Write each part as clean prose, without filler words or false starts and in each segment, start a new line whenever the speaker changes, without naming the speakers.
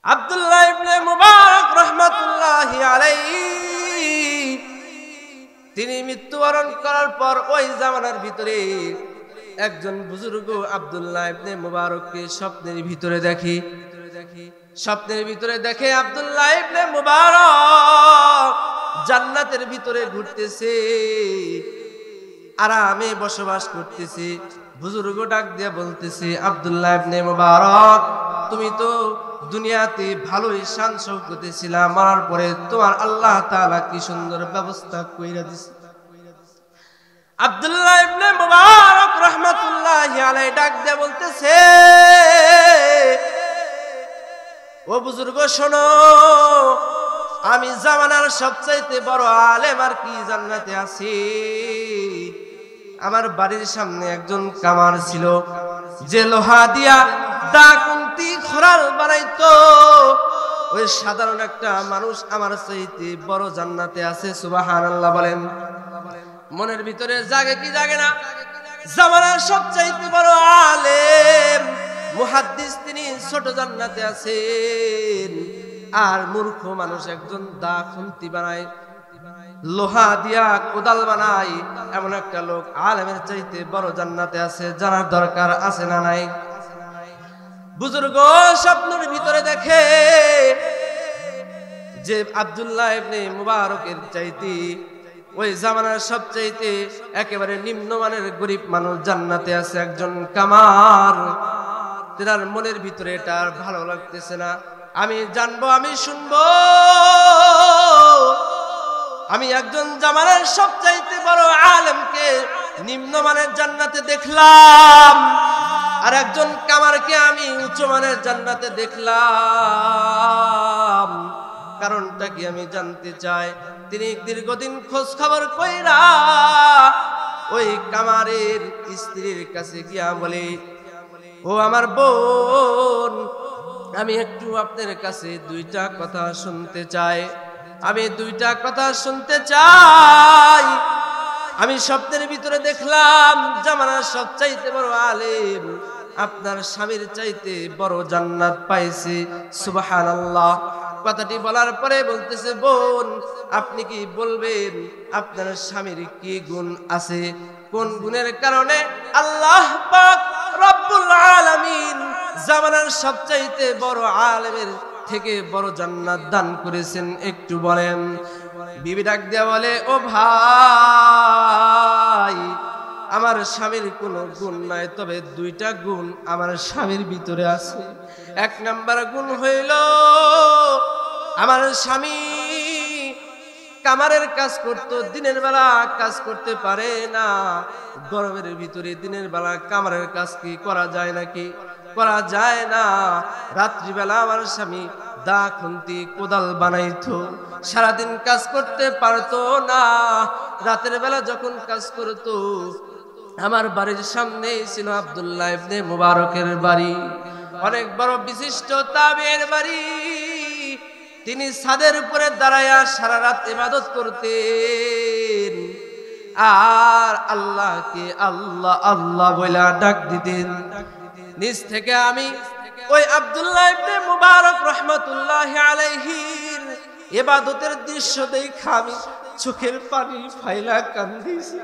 আব্দুল্লাহ ইবনে মুবারক রাহমাতুল্লাহি আলাইহি তিনি মৃত্যুবরণ করার পর ওই জামানার ভিতরে একজন বুজুর্গ আব্দুল্লাহ ইবনে মুবারককে স্বপ্নের ভিতরে দেখে আব্দুল্লাহ ইবনে মুবারক জান্নাতের ভিতরে ঘুরতেছে, আরামে বসবাস করতেছে। বুজুর্গ ডাক দিয়ে বলতেছে, আব্দুল্লাহ ইবনে মুবারক, তুমি তো দুনিয়াতে ভালোই শান শৌকতে ছিলা, মরার পরে তোমার আল্লাহ তাআলা কি সুন্দর ব্যবস্থা কইরা দিছে। আব্দুল্লাহ ইবনে মুবারক রাহমাতুল্লাহি আলাইহি ডাক দিয়ে বলতেছে, ও বুজুর্গ শোনো, আমি জামানার সবচাইতে বড় আলেম আর কি জান্নাতে আছি। আমার বাড়ির সামনে একজন কামার ছিল, যে লোহা দিয়া দা কুন্তি খরাল বানাইতো। ওই সাধারণ একটা মানুষ আমার চাইতে বড় জান্নাতে আছে। সুবহানাল্লাহ বলেন। মনের ভিতরে জাগে কি জাগে না? জামানার সবচাইতে বড় আলেম মুহাদ্দিস, তিনি ছোট জান্নাতে আছেন। আর মূর্খ মানুষ একজন দা খুন্তি বানায়, লোহা দিয়া কোদাল বানায়, এমন একটা লোক আলেমের চাইতে বড় জান্নাতে আছে। জানার দরকার আছে না নাই? বুজুর্গ স্বপ্নের ভিতরে দেখে যে আব্দুল্লাহ ইবনে মুবারকের চাইতে ওই জামানার সবচাইতে একেবারে নিম্নমানের গরিব মানুষ জান্নাতে আছে, একজন কামার। তার মনের ভিতরে এটা আর ভালো লাগতেছে না। আমি জানবো, আমি শুনবো, আমি একজন জামানার সবচাইতে বড় আলেমকে নিম্নমানের জান্নাতে দেখলাম, আর একজন কামারকে আমি উচ্চমানের জান্নাতে দেখলাম। কারণটা কি আমি জানতে চাই। তিনি দীর্ঘদিন খোঁজ খবর কইরা ওই কামারের স্ত্রীর কাছে গিয়া বলে, ও আমার বোন, আমি একটু আপনার কাছে দুইটা কথা শুনতে চাই। আমি স্বপ্নের ভিতরে দেখলাম জামানার সবচাইতে বড় আলেম আপনার স্বামীর চাইতে বড় জান্নাত পাইছে। সুবহানাল্লাহ। কথাটি বলার পরে বলতেছে, বোন, আপনি কি বলবেন আপনার স্বামীর কি গুণ আছে? কোন গুণের কারণে আল্লাহ পাক রব্বুল আলামিন জামানার সবচাইতে বড় আলেমের থেকে বড় জান্নাত দান করেছেন, একটু বলেন। বিবি ডাক দিয়া বলে, ও ভাই, আমার স্বামীর কোনো গুণ নাই, তবে দুইটা গুণ আমার স্বামীর ভিতরে আছে। এক নাম্বার গুণ হইল, আমার স্বামী কামারের কাজ করতো, দিনের বেলা কাজ করতে পারে না। গরমের ভিতরে দিনের বেলা কামারের কাজ কি করা যায় নাকি? করা যায় না। রাত্রিবেলা আমার স্বামী দা খুন্তি কোদাল বানাইতো, সারাদিন কাজ করতে পারতো না। রাতের বেলা যখন কাজ করতো, আমার বাড়ির সামনেই ছিল আব্দুল্লাহ ইবনে মুবারকের বাড়ি, অনেক বড় বিশিষ্ট তাবেঈর বাড়ি। তিনি ছাদের উপরে দাঁড়ায়া সারা রাত ইবাদত করতেন, আর আল্লাহকে আল্লাহ আল্লাহ বলে ডাক দিতেন। নিজ থেকে আমি ওই আব্দুল্লাহ ইবনে মুবারক রাহমাতুল্লাহি আলাইহির ইবাদতের দৃশ্য দেখা আমি চোখের পানি ফাইলা কান্দিছি।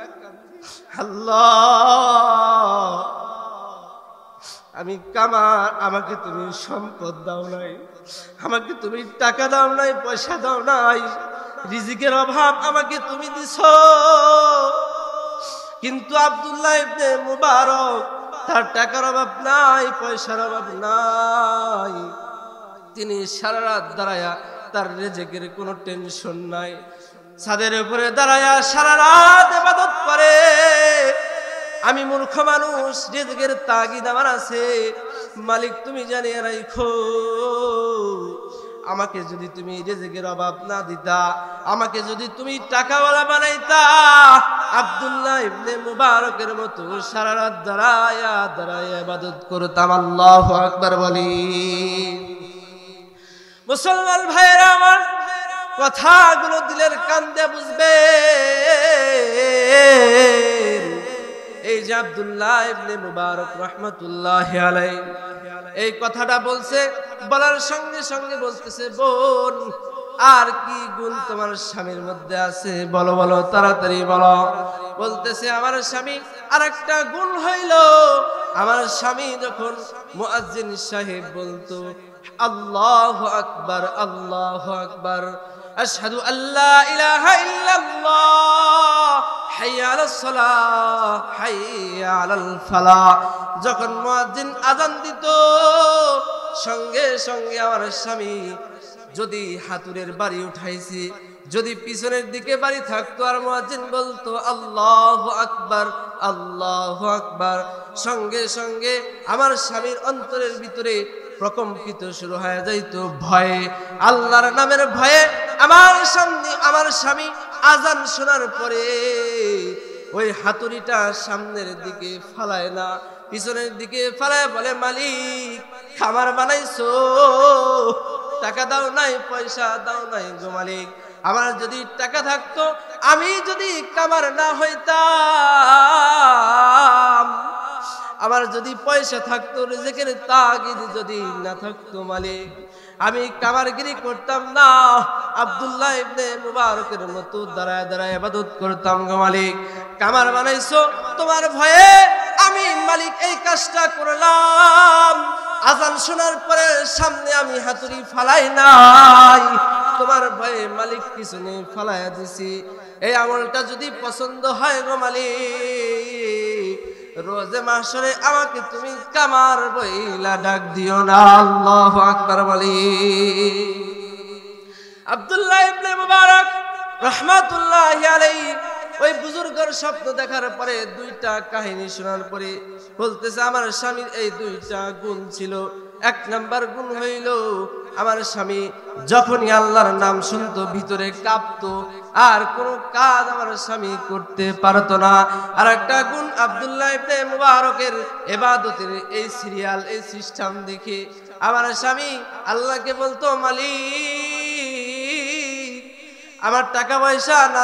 আল্লাহ, আমি কামার, আমাকে তুমি সম্পদ দাও নাই, আমাকে তুমি টাকা দাও নাই, পয়সা দাও নাই, রিজিকের অভাব আমাকে তুমি দিছো। কিন্তু আব্দুল্লাহ ইবনে মুবারক, তার টাকার অভাব নাই, পয়সার অভাব নাই। তিনি সারা রাত দাঁড়ায়া, তার রিজিকের কোনো টেনশন নাই। ছাদের উপরে দাঁড়ায়া সারা রাত ইবাদত করে। আমি মূর্খ মানুষ, রিজিকের তাগিদ আমার আছে। মালিক তুমি জানিয়ে রাখো, আমাকে যদি তুমি রিজিকের অভাব না দিতা, আমাকে যদি তুমি টাকাওয়ালা বানাইতা, আব্দুল্লাহ ইবনে মুবারকের মতো সারা রাত দাঁড়ায়া দাঁড়ায়া ইবাদত করতাম। আল্লাহু আকবার বলি। মুসলমান ভাইরা আমার, কথাগুলো দিলের কান দিয়ে বুঝবে। এই যে আব্দুল্লাহ ইবনে মুবারক রাহমাতুল্লাহি আলাইহি এই কথাটা বলছে, বলার সঙ্গে সঙ্গে বলতেছে, বোন আর কি গুণ তোমার স্বামীর মধ্যে আছে, বলো বলো, তাড়াতাড়ি বলো। বলতেছে, আমার স্বামী আরেকটা গুণ হইল, আমার স্বামী যখন মুয়াজ্জিন সাহেব বলতো আল্লাহু আকবার আল্লাহু আকবার, আশহাদু আল্লা ইলাহা ইল্লাল্লাহ, হাইয়া আলাস সালাহ, হাইয়া আলাল ফালাহ, যখন মুয়াজ্জিন আযান দিত সঙ্গে সঙ্গে আমার স্বামী যদি হাতুড়ের বাড়ি উঠাইছি, যদি পিছনের দিকে বাড়ি থাকতো আর মুয়াজ্জিন বলতো আল্লাহু আকবার আল্লাহু আকবার, সঙ্গে সঙ্গে আমার স্বামীর অন্তরের ভিতরে প্রকম্পিত শুরু হয়ে যাইত ভয়ে, আল্লাহর নামের ভয়ে। আমার স্বামী আজান শোনার পরে ওই হাতুড়িটা সামনের দিকে ফালায় না, পিছনের দিকে ফালায় বলে, মালিক খামার বানাইছো, টাকা দাও নাই, পয়সা দাও নাই গো মালিক, আমার যদি টাকা থাকতো, আমি যদি কামার না হইতাম, আমার যদি পয়সা থাকতো, রিজিকের তাগিদ যদি না থাকতো মালিক, আমি কামারগিরি করতাম না, আব্দুল্লাহ ইবনে মুবারকের মতো দাঁড়ায় দাঁড়ায় ইবাদত করতাম গো মালিক। কামার বানাইছো তোমার ভয়ে, আমি মালিক এই কাজটা করলাম। আজান শোনার পরে সামনে আমি হাতুড়ি ফালাই নাই, তোমার ভয়ে মালিক পিছনে ফালাইয়া দিছি। এই আমলটা যদি পছন্দ হয় গো মালিক, রোজে মাহশরে আমাকে তুমি কামার বইলা ডাক দিও না। আল্লাহু আকবার বলি। আব্দুল্লাহ ইবনে মুবারক রাহমাতুল্লাহি আলাইহি ওই বুজুর্গের স্বপ্ন দেখার পরে, দুইটা কাহিনী শোনার পরে বলতেছে, আমার স্বামীর এই দুইটা গুণ ছিল। এক নাম্বার গুণ হইল, আমার স্বামী যখনই আল্লাহর নাম শুনতো ভিতরে কাঁপতো, আর কোনো কাজ আমার স্বামী করতে পারতো না। আর একটা গুণ, আব্দুল্লাহ ইবনে মুবারকের ইবাদতের এই সিরিয়াল, এই সিস্টেম দেখে আমার স্বামী আল্লাহকে বলতো, মালিক আমার টাকা পয়সা না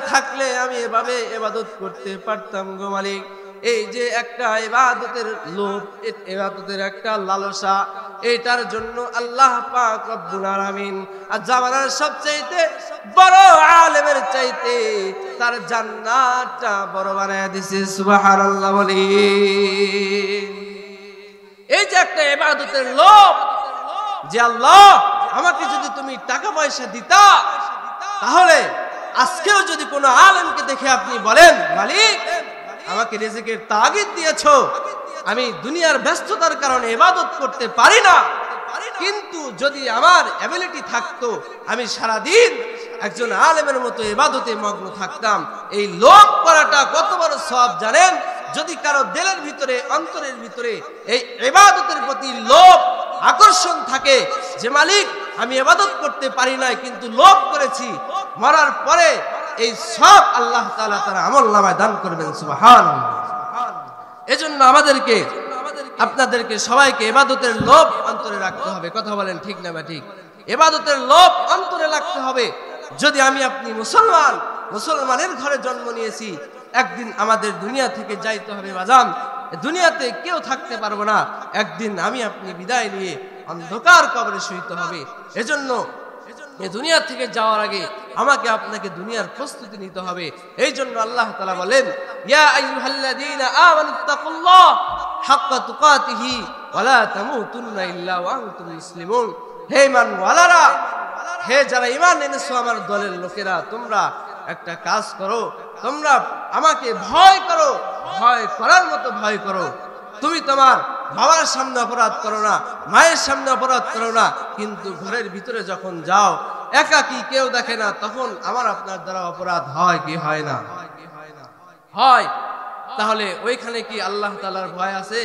থাকলে আমি এভাবে ইবাদত করতে পারতাম গো মালিক। এই যে একটা ইবাদতের লোভ, ইবাদতের একটা লালসা, এটার জন্য আল্লাহ পাক রব্বুল আলামিন আর জামানার সবচাইতে বড় আলেমের চাইতে তার জান্নাতটা বড় বানায় দিয়েছে। সুবহানাল্লাহ বলি। এই যে একটা ইবাদতের লোভ, যে আল্লাহ আমাকে যদি তুমি টাকা পয়সা দিতা, তাহলে আজকেও যদি কোনো আলেমকে দেখে আপনি বলেন, মালিক আমাকে রিজিকের তাগিদ দিয়েছো, আমি দুনিয়ার ব্যস্ততার কারণে ইবাদত করতে পারি না, কিন্তু যদি আমার এবিলিটি থাকতো, আমি সারাদিন একজন আলেমের মতো ইবাদতে মগ্ন থাকতাম। এই লোভ করাটা কত বড় সওয়াব জানেন? যদি কারো দিলের ভিতরে, অন্তরের ভিতরে এই ইবাদতের প্রতি লোভ, আকর্ষণ থাকে, যে মালিক আমি ইবাদত করতে পারি না কিন্তু লোভ করেছি, মরার পরে এই সব আল্লাহ তাআলা তার আমলনামায় দান করবেন। সুবহানাল্লাহ। এজন্য আমাদেরকে, আপনাদেরকে সবাইকে ইবাদতের লোভ অন্তরে রাখতে হবে। কথা বলেন ঠিক না বা ঠিক? ইবাদতের লোভ অন্তরে রাখতে হবে। যদি আমি আপনি মুসলমানের ঘরে জন্ম নিয়েছি, একদিন আমাদের দুনিয়া থেকে যাইতে হবে বাজান, দুনিয়াতে কেউ থাকতে পারবো না, একদিন আমি আপনি বিদায় নিয়ে অন্ধকার কবরে শুইতে হবে। এজন্য এই দুনিয়া থেকে যাওয়ার আগে আমাকে আপনাকে দুনিয়ার প্রস্তুতি নিতে হবে। এই জন্য আল্লাহ তাআলা বলেন, ইয়া আইয়ুহাল্লাযীনা আমানুত্তাকুল্লাহ হাক্কা তুকাতিহি ওয়া লা তামুতুন্না ইল্লা ওয়া আনতুম মুসলিমুন। হে ঈমানওয়ালারা, হে যারা ঈমান এনেছো আমার দলের লোকেরা, তোমরা একটা কাজ করো, তোমরা আমাকে ভয় করো, ভয় করার মতো ভয় করো। তুমি তোমার বাবার সামনে অপরাধ করো না, মায়ের সামনে অপরাধ করো না, কিন্তু ঘরের ভিতরে যখন যাও, একাকী কেউ দেখে না, তখন আমার আপনার দ্বারা অপরাধ হয় কি হয় না? হয়। তাহলে ওইখানে কি আল্লাহ তাআলার ভয় আছে?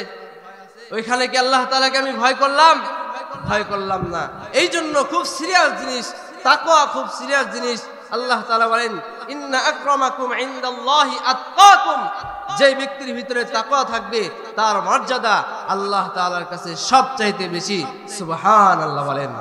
ওইখানে কি আল্লাহ তাআলাকে আমি ভয় করলাম? ভয় করলাম না। এই জন্য খুব সিরিয়াস জিনিস তাকওয়া, খুব সিরিয়াস জিনিস। আল্লাহ তাআলা বলেন, ইন্না আকরামাকুম ইনদাল্লাহি আতকাকুম। যে ব্যক্তির ভিতরে তাকওয়া থাকবে তার মর্যাদা আল্লাহ তাআলার কাছে সবচাইতে বেশি। সুবহানাল্লাহ বলেন।